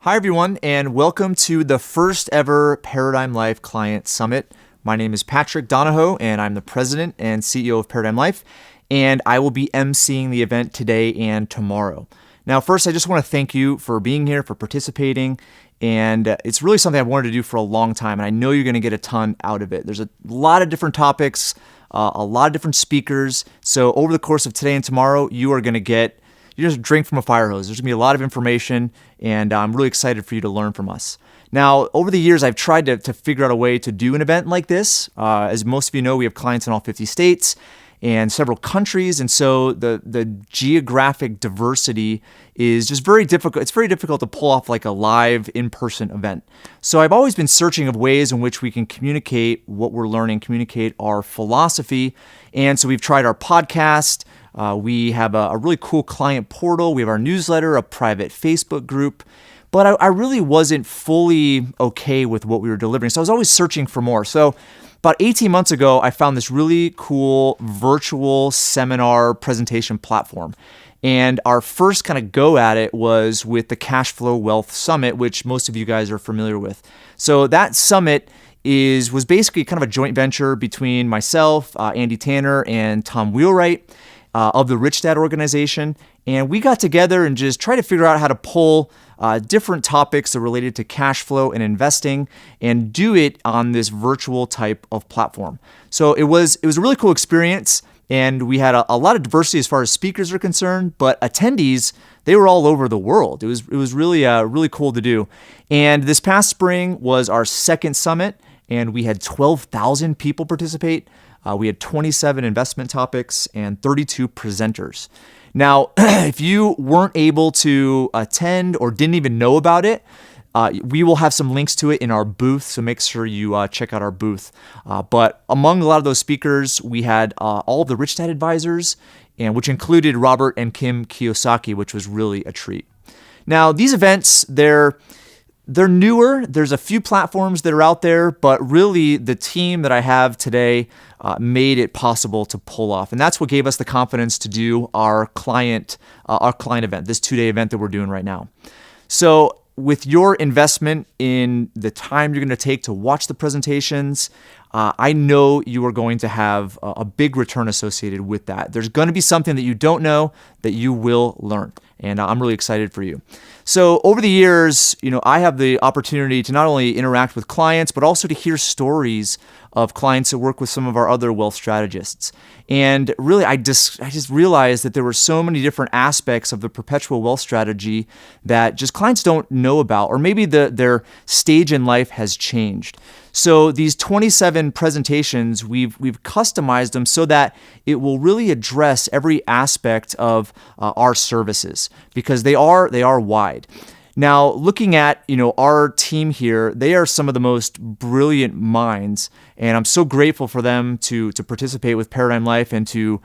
Hi, everyone, and welcome to the first ever Paradigm Life Client Summit. My name is Patrick Donahoe, and I'm the president and CEO of Paradigm Life, and I will be emceeing the event today and tomorrow. Now, first, I just want to thank you for being here, for participating, and it's really something I've wanted to do for a long time, and I know you're going to get a ton out of it. There's a lot of different topics, a lot of different speakers, so over the course of today and tomorrow, you just drink from a fire hose. There's going to be a lot of information, and I'm really excited for you to learn from us. Now, over the years, I've tried to figure out a way to do an event like this. As most of you know, we have clients in all 50 states and several countries, and so the geographic diversity is just very difficult. It's very difficult to pull off like a live in-person event. So I've always been searching of ways in which we can communicate what we're learning, communicate our philosophy, and so we've tried our podcast. We have a really cool client portal. We have our newsletter, a private Facebook group. But I really wasn't fully okay with what we were delivering. So I was always searching for more. So about 18 months ago, I found this really cool virtual seminar presentation platform. And our first kind of go at it was with the Cashflow Wealth Summit, which most of you guys are familiar with. So that summit was basically kind of a joint venture between myself, Andy Tanner, and Tom Wheelwright. Of the Rich Dad organization, and we got together and just tried to figure out how to pull different topics that related to cash flow and investing and do it on this virtual type of platform. So it was a really cool experience, and we had a lot of diversity as far as speakers are concerned, but attendees, they were all over the world. It was really cool to do. And this past spring was our second summit, and we had 12,000 people participate. We had 27 investment topics and 32 presenters. Now, if you weren't able to attend or didn't even know about it, we will have some links to it in our booth, so make sure you check out our booth. But among a lot of those speakers, we had all of the Rich Dad advisors, and which included Robert and Kim Kiyosaki, which was really a treat. Now, these events, they're newer. There's a few platforms that are out there, but really the team that I have today made it possible to pull off. And that's what gave us the confidence to do our client event, this 2-day event that we're doing right now. So with your investment in the time you're going to take to watch the presentations, I know you are going to have a big return associated with that. There's going to be something that you don't know that you will learn. And I'm really excited for you. So over the years, I have the opportunity to not only interact with clients, but also to hear stories of clients that work with some of our other wealth strategists. And really, I just realized that there were so many different aspects of the perpetual wealth strategy that just clients don't know about, or maybe their stage in life has changed. So these 27 presentations, we've customized them so that it will really address every aspect of our services, because they are wide. Now, looking at our team here, they are some of the most brilliant minds, and I'm so grateful for them to participate with Paradigm Life and to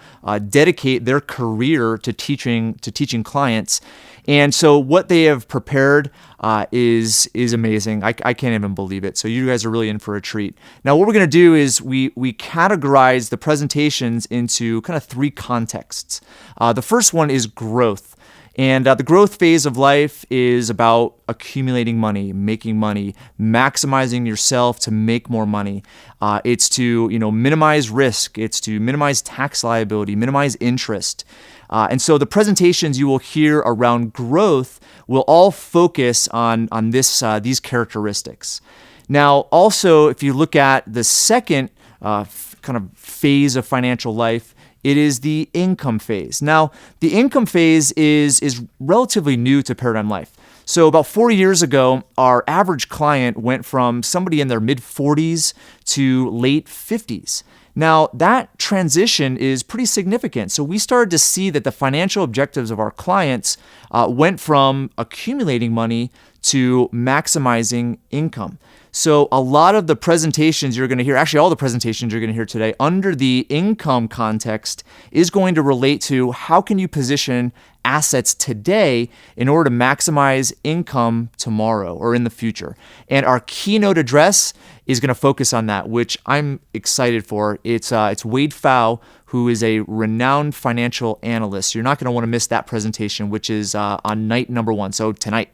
dedicate their career to teaching clients. And so what they have prepared is amazing. I can't even believe it. So you guys are really in for a treat. Now, what we're going to do is we categorize the presentations into kind of 3 contexts. The first one is growth. And the growth phase of life is about accumulating money, making money, maximizing yourself to make more money. It's to minimize risk. It's to minimize tax liability, minimize interest. And so the presentations you will hear around growth will all focus on these characteristics. Now, also, if you look at the second kind of phase of financial life, it is the income phase. Now, the income phase is relatively new to Paradigm Life. So about 4 years ago, our average client went from somebody in their mid-40s to late 50s. Now, that transition is pretty significant. So we started to see that the financial objectives of our clients went from accumulating money to maximizing income. So a lot of the presentations you're going to hear, actually all the presentations you're going to hear today under the income context is going to relate to how can you position assets today in order to maximize income tomorrow or in the future. And our keynote address is going to focus on that, which I'm excited for. It's Wade Pfau, who is a renowned financial analyst. You're not going to want to miss that presentation, which is on night number 1, so tonight.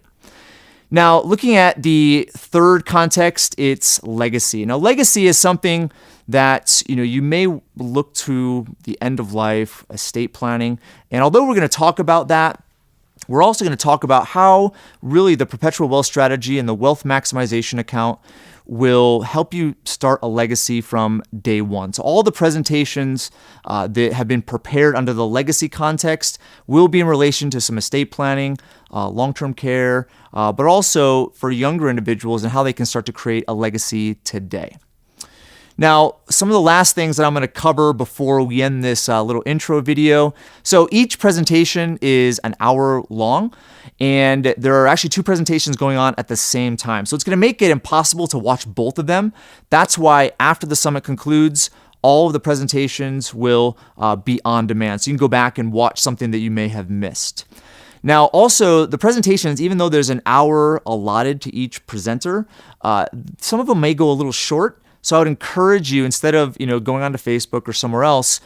Now, looking at the third context, it's legacy. Now, legacy is something that you may look to the end of life, estate planning, and although we're going to talk about that, we're also going to talk about how really the perpetual wealth strategy and the wealth maximization account will help you start a legacy from day one. So all the presentations that have been prepared under the legacy context will be in relation to some estate planning, long-term care, but also for younger individuals and how they can start to create a legacy today. Now, some of the last things that I'm going to cover before we end this little intro video. So each presentation is an hour long, and there are actually two presentations going on at the same time. So it's going to make it impossible to watch both of them. That's why after the summit concludes, all of the presentations will be on demand. So you can go back and watch something that you may have missed. Now, also, the presentations, even though there's an hour allotted to each presenter, some of them may go a little short. So I would encourage you, instead of going onto Facebook or somewhere else,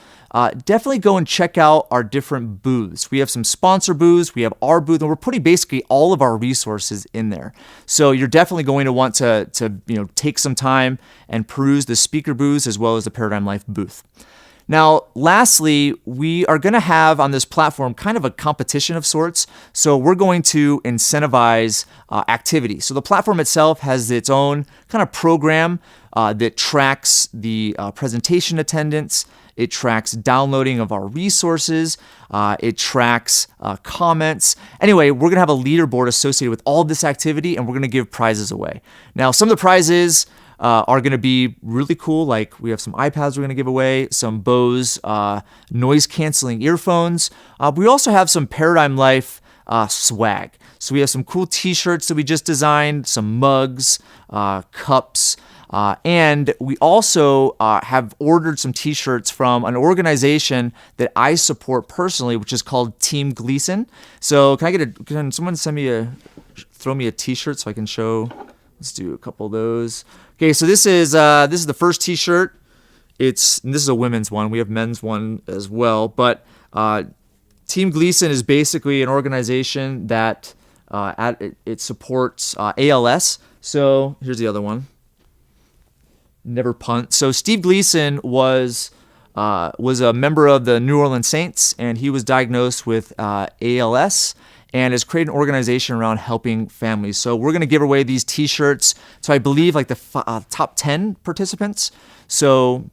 definitely go and check out our different booths. We have some sponsor booths, we have our booth, and we're putting basically all of our resources in there. So you're definitely going to want to take some time and peruse the speaker booths as well as the Paradigm Life booth. Now, lastly, we are going to have on this platform kind of a competition of sorts. So we're going to incentivize activity. So the platform itself has its own kind of program that tracks the presentation attendance. It tracks downloading of our resources. It tracks comments. Anyway, we're going to have a leaderboard associated with all this activity, and we're going to give prizes away. Now, some of the prizes are going to be really cool. Like we have some iPads we're going to give away, some Bose noise canceling earphones. We also have some Paradigm Life swag. So we have some cool t-shirts that we just designed, some mugs, cups, and we also have ordered some t-shirts from an organization that I support personally, which is called Team Gleason. So can someone throw me a t-shirt so I can show? Let's do a couple of those. Okay, so this is the first t-shirt. This is a women's one. We have men's one as well. But Team Gleason is basically an organization that it supports ALS. So here's the other one. Never punt. So Steve Gleason was a member of the New Orleans Saints, and he was diagnosed with ALS. And has created an organization around helping families. So we're going to give away these t-shirts to, I believe, like the top 10 participants. So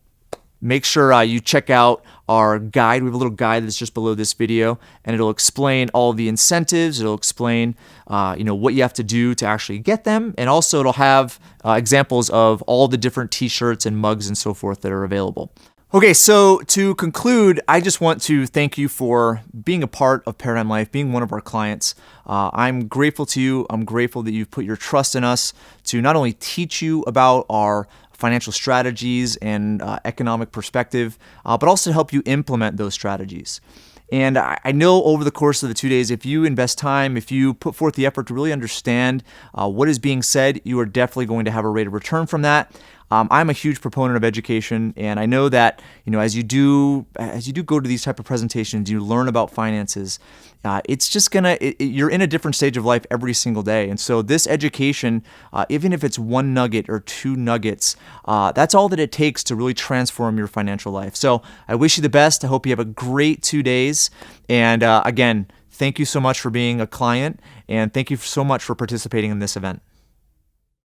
make sure you check out our guide. We have a little guide that's just below this video, and it'll explain all the incentives. It'll explain what you have to do to actually get them. And also it'll have examples of all the different t-shirts and mugs and so forth that are available. Okay, so to conclude, I just want to thank you for being a part of Paradigm Life, being one of our clients. I'm grateful to you. I'm grateful that you've put your trust in us to not only teach you about our financial strategies and economic perspective, but also to help you implement those strategies. And I know over the course of the 2 days, if you invest time, if you put forth the effort to really understand what is being said, you are definitely going to have a rate of return from that. I'm a huge proponent of education, and I know that as you do go to these type of presentations, you learn about finances. It's just you're in a different stage of life every single day, and so this education, even if it's one nugget or two nuggets, that's all that it takes to really transform your financial life. So I wish you the best. I hope you have a great 2 days, and again, thank you so much for being a client, and thank you so much for participating in this event.